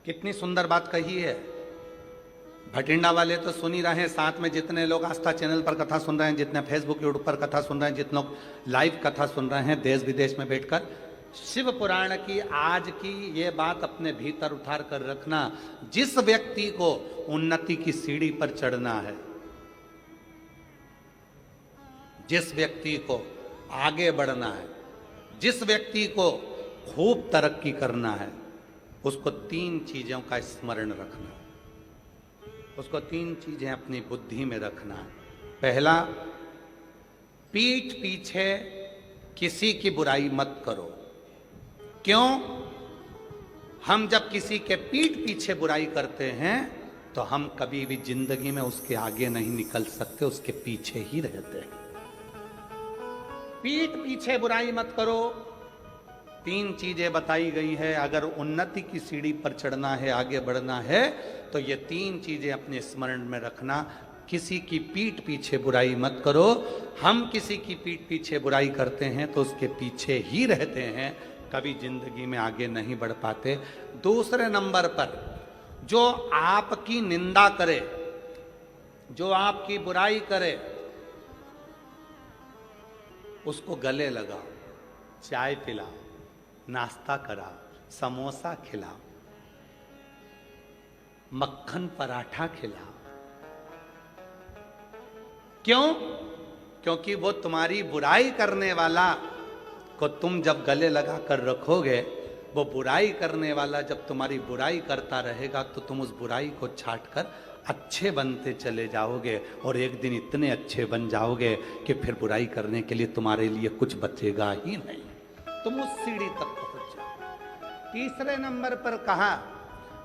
कितनी सुंदर बात कही है। भटिंडा वाले तो सुन ही रहे हैं, साथ में जितने लोग आस्था चैनल पर कथा सुन रहे हैं, जितने फेसबुक यूट्यूब पर कथा सुन रहे हैं, जितने लोग लाइव कथा सुन रहे हैं देश विदेश में बैठकर, शिव पुराण की आज की ये बात अपने भीतर उतार कर रखना। जिस व्यक्ति को उन्नति की सीढ़ी पर चढ़ना है, जिस व्यक्ति को आगे बढ़ना है, जिस व्यक्ति को खूब तरक्की करना है, उसको तीन चीजों का स्मरण रखना है, उसको तीन चीजें अपनी बुद्धि में रखना है। पहला, पीठ पीछे किसी की बुराई मत करो। क्यों? हम जब किसी के पीठ पीछे बुराई करते हैं तो हम कभी भी जिंदगी में उसके आगे नहीं निकल सकते, उसके पीछे ही रहते हैं। पीठ पीछे बुराई मत करो। तीन चीजें बताई गई है। अगर उन्नति की सीढ़ी पर चढ़ना है, आगे बढ़ना है, तो ये तीन चीजें अपने स्मरण में रखना। किसी की पीठ पीछे बुराई मत करो। हम किसी की पीठ पीछे बुराई करते हैं तो उसके पीछे ही रहते हैं, कभी जिंदगी में आगे नहीं बढ़ पाते। दूसरे नंबर पर, जो आपकी निंदा करे, जो आपकी बुराई करे, उसको गले लगाओ, चाय पिलाओ, नाश्ता कराओ, समोसा खिलाओ, मक्खन पराठा खिलाओ। क्यों? क्योंकि वो तुम्हारी बुराई करने वाला को तुम जब गले लगा कर रखोगे, वो बुराई करने वाला जब तुम्हारी बुराई करता रहेगा तो तुम उस बुराई को छाट कर अच्छे बनते चले जाओगे, और एक दिन इतने अच्छे बन जाओगे कि फिर बुराई करने के लिए तुम्हारे लिए कुछ बचेगा ही नहीं, तुम उस सीढ़ी तक पहुंच जाओ। तीसरे नंबर पर कहा,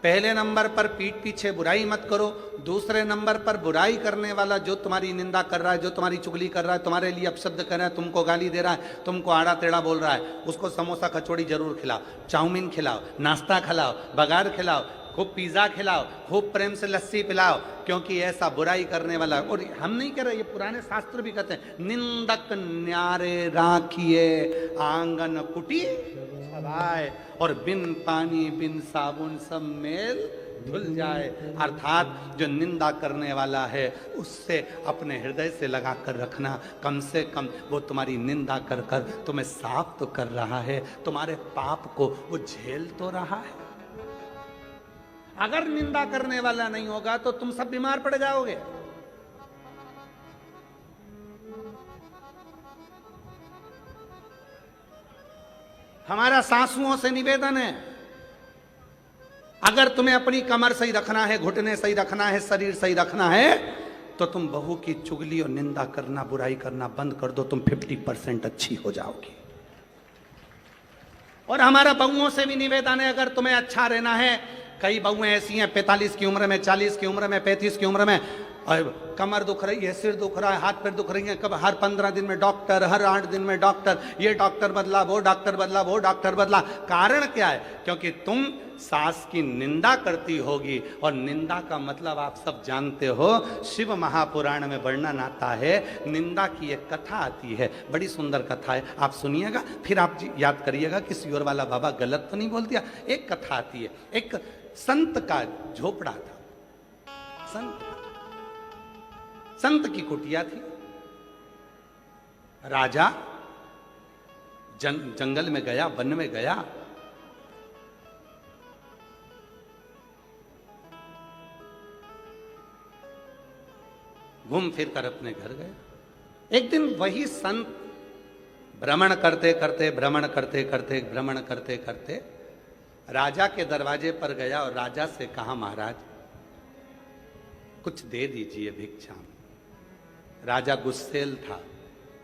पहले नंबर पर पीठ पीछे बुराई मत करो, दूसरे नंबर पर बुराई करने वाला जो तुम्हारी निंदा कर रहा है, जो तुम्हारी चुगली कर रहा है, तुम्हारे लिए अपशब्द कर रहा है, तुमको गाली दे रहा है, तुमको आड़ा टेढ़ा बोल रहा है, उसको समोसा कचौड़ी जरूर खिलाओ, चाउमीन खिलाओ, नाश्ता खिलाओ, बघार खिलाओ, खूब पिज्जा खिलाओ, खूब प्रेम से लस्सी पिलाओ, क्योंकि ऐसा बुराई करने वाला। और हम नहीं कह रहे, ये पुराने शास्त्र भी कहते हैं, निंदक न्यारे राखिए आंगन कुटी छवाए, और बिन पानी बिन साबुन सब मेल धुल जाए। अर्थात जो निंदा करने वाला है उससे अपने हृदय से लगा कर रखना। कम से कम वो तुम्हारी निंदा कर कर तुम्हें साफ तो कर रहा है, तुम्हारे पाप को वो झेल तो रहा है। अगर निंदा करने वाला नहीं होगा तो तुम सब बीमार पड़ जाओगे। हमारा सासुओं से निवेदन है, अगर तुम्हें अपनी कमर सही रखना है, घुटने सही रखना है, शरीर सही रखना है, तो तुम बहू की चुगली और निंदा करना, बुराई करना बंद कर दो, तुम 50% अच्छी हो जाओगी। और हमारा बहुओं से भी निवेदन है, अगर तुम्हें अच्छा रहना है, कई बहुएं ऐसी हैं 45 की उम्र में, 40 की उम्र में, 35 की उम्र में, कमर दुख रही है, सिर दुख रहा है, हाथ पैर दुख रही है, कब हर 15 दिन में डॉक्टर, हर 8 दिन में डॉक्टर, ये डॉक्टर बदला, वो डॉक्टर बदला, वो डॉक्टर बदला। कारण क्या है? क्योंकि तुम सास की निंदा करती होगी, और निंदा का मतलब आप सब जानते हो, शिव महापुराण में वर्णन आता है, निंदा की एक कथा आती है, बड़ी सुंदर कथा है, आप सुनिएगा, फिर आप याद करिएगा कि सियोर वाला बाबा गलत तो नहीं बोल दिया। एक कथा आती है, एक संत का झोपड़ा था, संत की कुटिया थी। राजा जंगल में गया, वन में गया, घूम फिर कर अपने घर गया। एक दिन वही संत भ्रमण करते करते राजा के दरवाजे पर गया और राजा से कहा, महाराज कुछ दे दीजिए भिक्षा। राजा गुस्सेल था,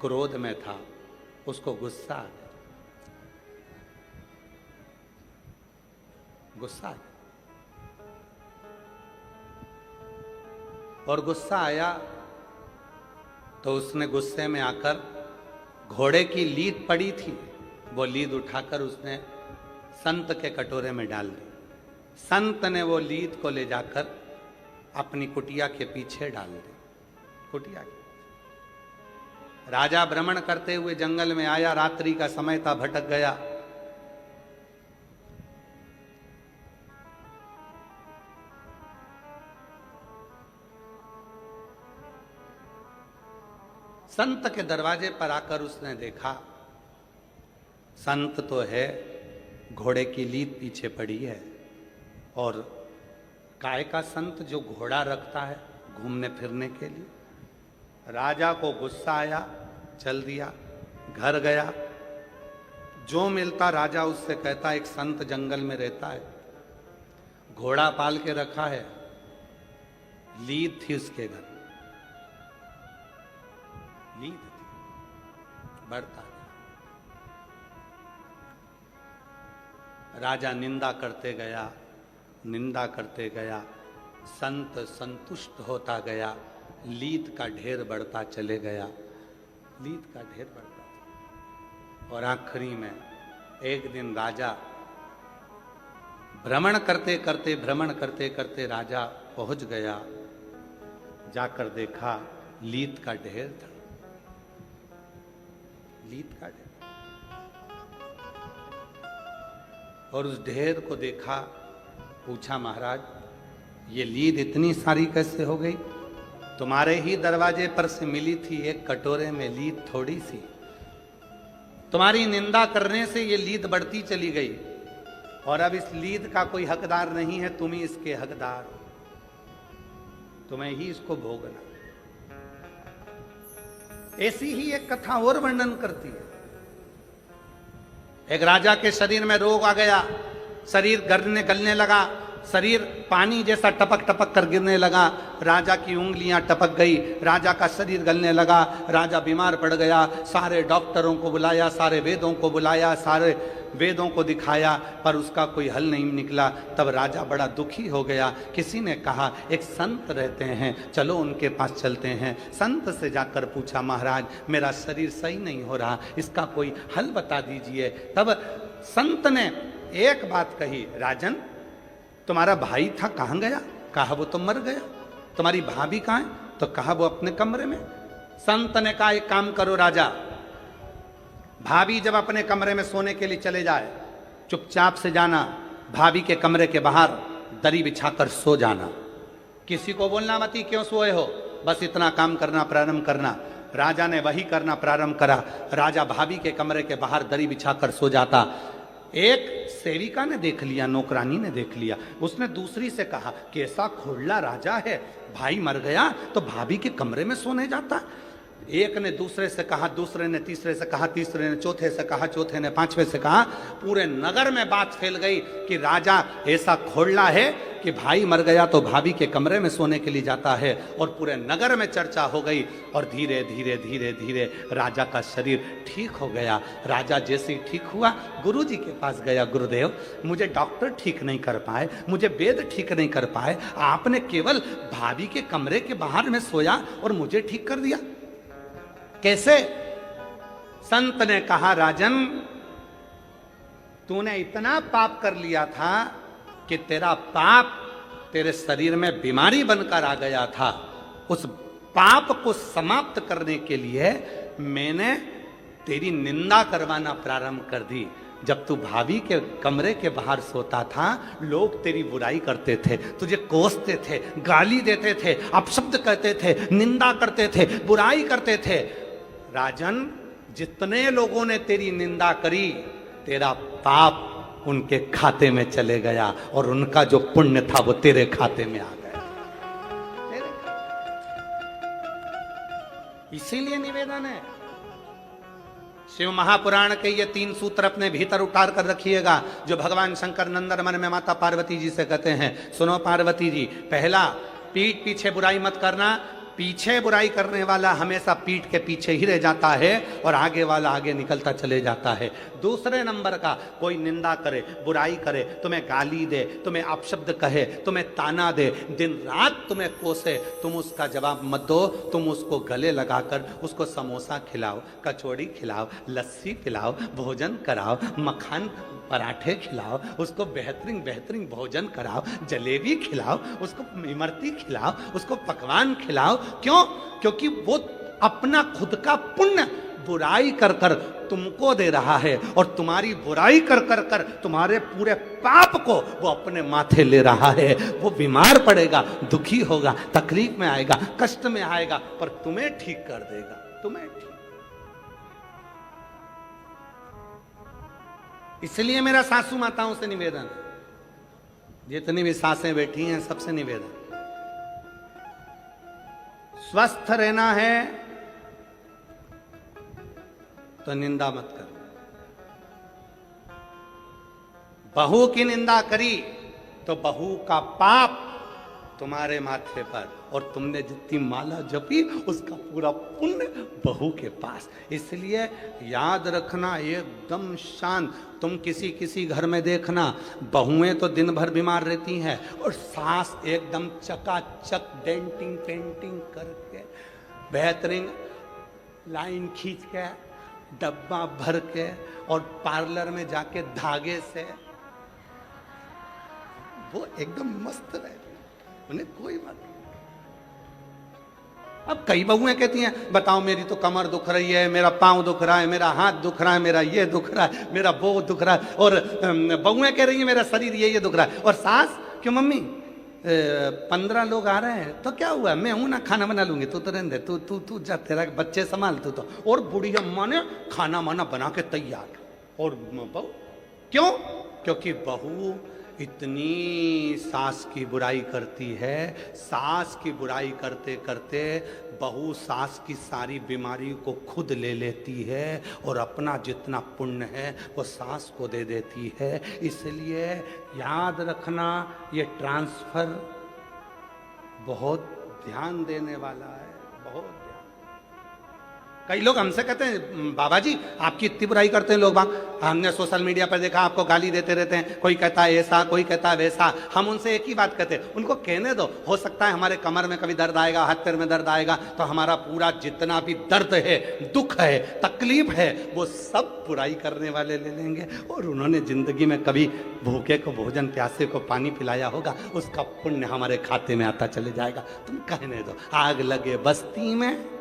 क्रोध में था, उसको गुस्सा आ गया, गुस्सा आ गया। और गुस्सा आया तो उसने गुस्से में आकर, घोड़े की लीद पड़ी थी, वो लीद उठाकर उसने संत के कटोरे में डाल दी। संत ने वो लीद को ले जाकर अपनी कुटिया के पीछे डाल दी। कुटिया के राजा भ्रमण करते हुए जंगल में आया, रात्रि का समय था, भटक गया। संत के दरवाजे पर आकर उसने देखा, संत तो है, घोड़े की लीद पीछे पड़ी है, और काय का संत जो घोड़ा रखता है घूमने फिरने के लिए। राजा को गुस्सा आया, चल दिया, घर गया। जो मिलता राजा उससे कहता, एक संत जंगल में रहता है, घोड़ा पाल के रखा है, लीद थी उसके घर, लीद थी, बढ़ता गया। राजा निंदा करते गया, निंदा करते गया, संत संतुष्ट होता गया, लीद का ढेर बढ़ता चले गया, लीद का ढेर बढ़ता। और आखिरी में एक दिन राजा भ्रमण करते करते राजा पहुंच गया, जाकर देखा लीद का ढेर था, लीद का ढेर। और उस ढेर को देखा, पूछा, महाराज ये लीद इतनी सारी कैसे हो गई? तुम्हारे ही दरवाजे पर से मिली थी, एक कटोरे में लीद थोड़ी सी, तुम्हारी निंदा करने से ये लीद बढ़ती चली गई, और अब इस लीद का कोई हकदार नहीं है, तुम ही इसके हकदार हो, तुम्हें ही इसको भोगना। ऐसी ही एक कथा और वर्णन करती है। एक राजा के शरीर में रोग आ गया, शरीर गलने लगा, शरीर पानी जैसा टपक टपक कर गिरने लगा, राजा की उंगलियां टपक गई, राजा का शरीर गलने लगा, राजा बीमार पड़ गया। सारे डॉक्टरों को बुलाया, सारे वेदों को बुलाया, सारे वेदों को दिखाया, पर उसका कोई हल नहीं निकला। तब राजा बड़ा दुखी हो गया। किसी ने कहा एक संत रहते हैं, चलो उनके पास चलते हैं। संत से जाकर पूछा, महाराज मेरा शरीर सही नहीं हो रहा, इसका कोई हल बता दीजिए। तब संत ने एक बात कही, राजन तुम्हारा भाई था कहाँ गया? कहा वो तो मर गया। तुम्हारी भाभी कहाँ है? तो कहा वो अपने कमरे में। संत ने कहा एक काम करो राजा, भाभी जब अपने कमरे में सोने के लिए चले जाए, चुपचाप से जाना, भाभी के कमरे के बाहर दरी बिछाकर सो जाना, किसी को बोलना मत क्यों सोए हो, बस इतना काम करना प्रारंभ करना। राजा ने वही करना प्रारंभ करा। राजा भाभी के कमरे के बाहर दरी बिछाकर सो जाता। एक सेविका ने देख लिया, नौकरानी ने देख लिया, उसने दूसरी से कहा कैसा खोड़ला राजा है, भाई मर गया तो भाभी के कमरे में सोने जाता। एक ने दूसरे से कहा, दूसरे ने तीसरे से कहा, तीसरे ने चौथे से कहा, चौथे ने पांचवे से कहा। पूरे नगर में बात फैल गई कि राजा ऐसा खोड़ला है कि भाई मर गया तो भाभी के कमरे में सोने के लिए जाता है। और पूरे नगर में चर्चा हो गई, और धीरे धीरे धीरे धीरे राजा का शरीर ठीक हो गया। राजा जैसे ही ठीक हुआ, गुरुजी के पास गया, गुरुदेव मुझे डॉक्टर ठीक नहीं कर पाए, मुझे वेद ठीक नहीं कर पाए, आपने केवल भाभी के कमरे के बाहर में सोया और मुझे ठीक कर दिया, कैसे? संत ने कहा, राजन तूने इतना पाप कर लिया था कि तेरा पाप तेरे शरीर में बीमारी बनकर आ गया था। उस पाप को समाप्त करने के लिए मैंने तेरी निंदा करवाना प्रारंभ कर दी। जब तू भाभी के कमरे के बाहर सोता था, लोग तेरी बुराई करते थे, तुझे कोसते थे, गाली देते थे, अपशब्द कहते थे, निंदा करते थे, बुराई करते थे। राजन जितने लोगों ने तेरी निंदा करी, तेरा पाप उनके खाते में चले गया, और उनका जो पुण्य था वो तेरे खाते में आ गया। इसीलिए निवेदन है, शिव महापुराण के ये 3 सूत्र अपने भीतर उतार कर रखिएगा, जो भगवान शंकर नंदन मन में माता पार्वती जी से कहते हैं। सुनो पार्वती जी, पहला, पीठ पीछे बुराई मत करना। पीछे बुराई करने वाला हमेशा पीठ के पीछे ही रह जाता है, और आगे वाला आगे निकलता चले जाता है। दूसरे नंबर का, कोई निंदा करे, बुराई करे, तुम्हें गाली दे, तुम्हें अपशब्द कहे, तुम्हें ताना दे, दिन रात तुम्हें कोसे, तुम उसका जवाब मत दो। तुम उसको गले लगाकर उसको समोसा खिलाओ, कचौड़ी खिलाओ, लस्सी पिलाओ, भोजन कराओ, मक्खन पराठे खिलाओ, उसको बेहतरीन बेहतरीन भोजन कराओ, जलेबी खिलाओ, उसको इमरती खिलाओ, उसको पकवान खिलाओ। क्यों? क्योंकि वो अपना खुद का पुण्य बुराई कर कर तुमको दे रहा है, और तुम्हारी बुराई कर कर कर तुम्हारे पूरे पाप को वो अपने माथे ले रहा है। वो बीमार पड़ेगा, दुखी होगा, तकलीफ में आएगा, कष्ट में आएगा, पर तुम्हें ठीक कर देगा, ऑटोमेटिक। इसलिए मेरा सासू माताओं से निवेदन है, जितनी भी सासें बैठी हैं सबसे निवेदन, स्वस्थ रहना है तो निंदा मत करो। बहू की निंदा करी तो बहू का पाप तुम्हारे माथे पर, और तुमने जितनी माला जपी उसका पूरा पुण्य बहू के पास। इसलिए याद रखना, एकदम शांत। तुम किसी घर में देखना, बहुएं तो दिन भर बीमार रहती हैं और सास एकदम चकाचक डेंटिंग पेंटिंग करके, बेहतरीन लाइन खींच के, डब्बा भर के, और पार्लर में जाके धागे से वो एकदम मस्त रहे, उन्हें कोई मत। अब कई बहुएं कहती हैं, बताओ मेरी तो कमर दुख रही है, मेरा पांव दुख रहा है, मेरा हाथ दुख रहा है, मेरा ये दुख रहा है, मेरा वो दुख रहा है, और बहुएं कह रही है मेरा शरीर ये दुख रहा है। और सास, क्यों मम्मी 15 लोग आ रहे हैं तो क्या हुआ, मैं हूं ना, खाना बना लूंगी, तू तो रहने दे, तू तू तू जा, तेरा बच्चे संभाल तू तो। और बुढ़िया माँ ने खाना माना बना के तैयार, और बहू क्यों? क्योंकि बहू इतनी सास की बुराई करती है, सास की बुराई करते करते बहू सास की सारी बीमारी को खुद ले लेती है, और अपना जितना पुण्य है वो सास को दे देती है। इसलिए याद रखना, ये ट्रांसफर बहुत ध्यान देने वाला है, बहुत ध्यान। कई लोग हमसे कहते हैं, बाबा जी आपकी इतनी बुराई करते हैं लोग बाग, हमने सोशल मीडिया पर देखा आपको गाली देते रहते हैं, कोई कहता है ऐसा, कोई कहता है वैसा। हम उनसे एक ही बात कहते हैं, उनको कहने दो, हो सकता है हमारे कमर में कभी दर्द आएगा, हाथ पैर में दर्द आएगा, तो हमारा पूरा जितना भी दर्द है, दुख है, तकलीफ है, वो सब बुराई करने वाले ले लेंगे। और उन्होंने जिंदगी में कभी भूखे को भोजन, प्यासे को पानी पिलाया होगा, उसका पुण्य हमारे खाते में आता चले जाएगा। तुम कहने दो, आग लगे बस्ती में,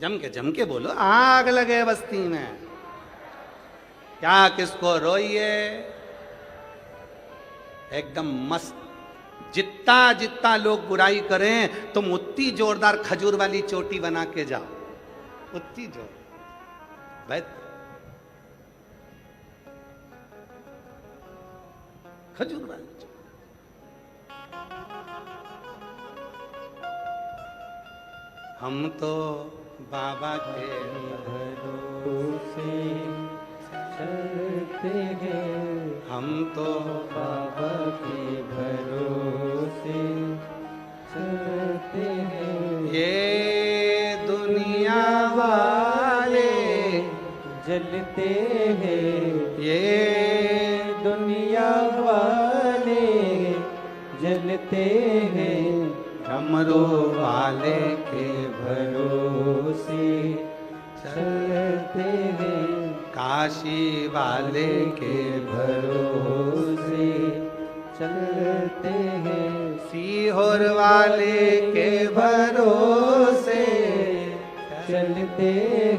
जम के बोलो, आग लगे बस्ती में, क्या किसको रोइए, एकदम मस्त। जितना जितना लोग बुराई करें, तुम उतनी जोरदार खजूर वाली चोटी बना के जाओ, उतनी जोर भाई, खजूर वाली। हम तो बाबा के भरोसे चलते हैं, हम तो बाबा के भरोसे चलते हैं। ये दुनिया वाले जलते हैं, ये दुनिया वाले जलते हैं, डमरू वाले के भरोसे चलते हैं, काशी वाले के भरोसे चलते हैं, सीहोर वाले के भरोसे चलते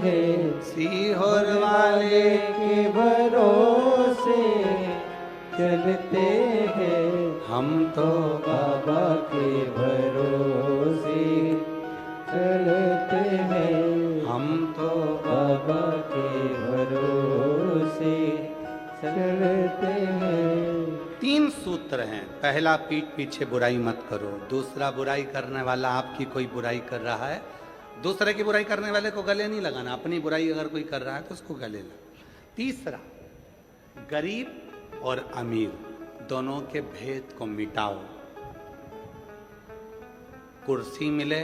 हैं, सीहोर वाले के भरोसे चलते हैं। हम तो बाबा के भरोसे चलते हैं, हम तो बाबा के भरोसे चलते हैं। 3 सूत्र हैं। पहला, पीठ पीछे बुराई मत करो। दूसरा, बुराई करने वाला आपकी कोई बुराई कर रहा है, दूसरे की बुराई करने वाले को गले नहीं लगाना, अपनी बुराई अगर कोई कर रहा है तो उसको गले लगा। तीसरा, गरीब और अमीर दोनों के भेद को मिटाओ। कुर्सी मिले,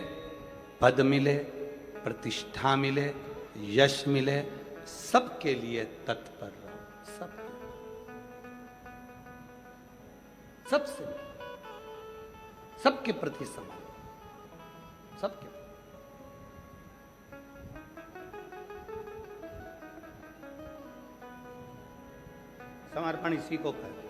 पद मिले, प्रतिष्ठा मिले, यश मिले, सबके लिए तत्पर रहो। सबसे, सबके प्रति समान, सबके। समर्पण इसी को कहते हैं।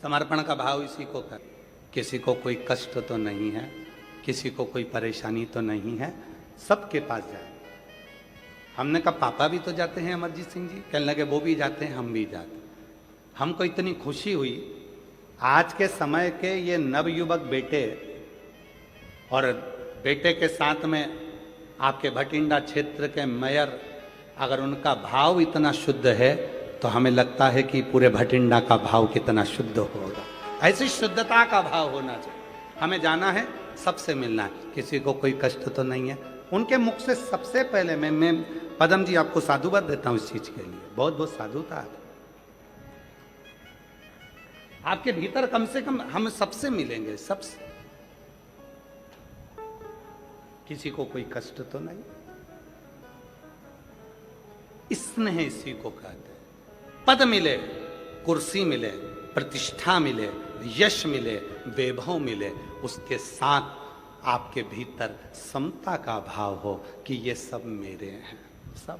समर्पण का भाव इसी को कहते हैं। किसी को कोई कष्ट तो नहीं है, किसी को कोई परेशानी तो नहीं है, सबके पास जाए। हमने कहा पापा भी तो जाते हैं अमरजीत सिंह जी, कहने लगे वो भी जाते हैं, हम भी जाते हैं। हमको इतनी खुशी हुई, आज के समय के ये नवयुवक बेटे और बेटे के साथ में आपके भटिंडा क्षेत्र के मेयर, अगर उनका भाव इतना शुद्ध है तो हमें लगता है कि पूरे भटिंडा का भाव कितना शुद्ध होगा। ऐसी शुद्धता का भाव होना चाहिए। हमें जाना है, सबसे मिलना है, किसी को कोई कष्ट तो नहीं है। उनके मुख से सबसे पहले मैं पदम जी आपको साधुवाद देता हूं इस चीज के लिए। बहुत बहुत साधुता है आपके भीतर। कम से कम हम सबसे मिलेंगे, सबसे। किसी को कोई कष्ट तो नहीं। स्नेह इसी को कहते हैं। पद मिले, कुर्सी मिले, प्रतिष्ठा मिले, यश मिले, वैभव मिले, उसके साथ आपके भीतर समता का भाव हो कि ये सब मेरे हैं, सब